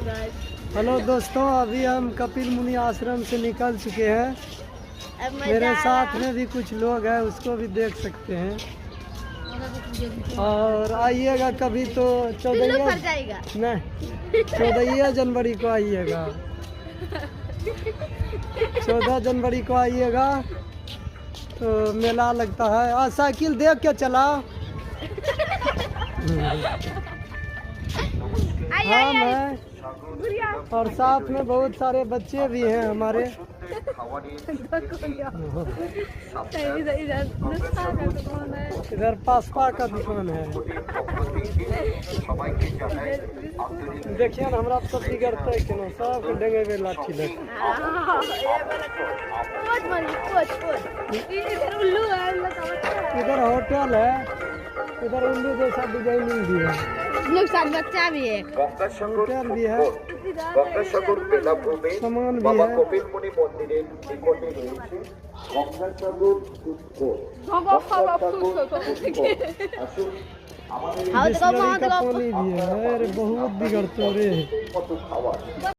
Hello दोस्तों, अभी हम कपिल मुनि आश्रम से निकल चुके हैं। मेरे साथ में भी कुछ लोग हैं, उसको भी देख सकते हैं। और आइएगा कभी तो 14 जनवरी को आइएगा। 14 जनवरी को आइएगा तो मेला लगता है। और साइकिल देख के चलाओ। हाँ मैं और साथ में बहुत सारे बच्चे भी हैं हमारे। इधर पासपा का दुकान है। देखिए ना, हमरा सब बिगड़ते है कि सब डेंगे में लाठी लग। इधर होटल है, इधर उल्लू जैसा डिजाइनिंग भी है। बच्चा भी है, होटल भी है, सामान भी है। बिस्लरी का पानी भी है। अरे बहुत बिगड़ते रे।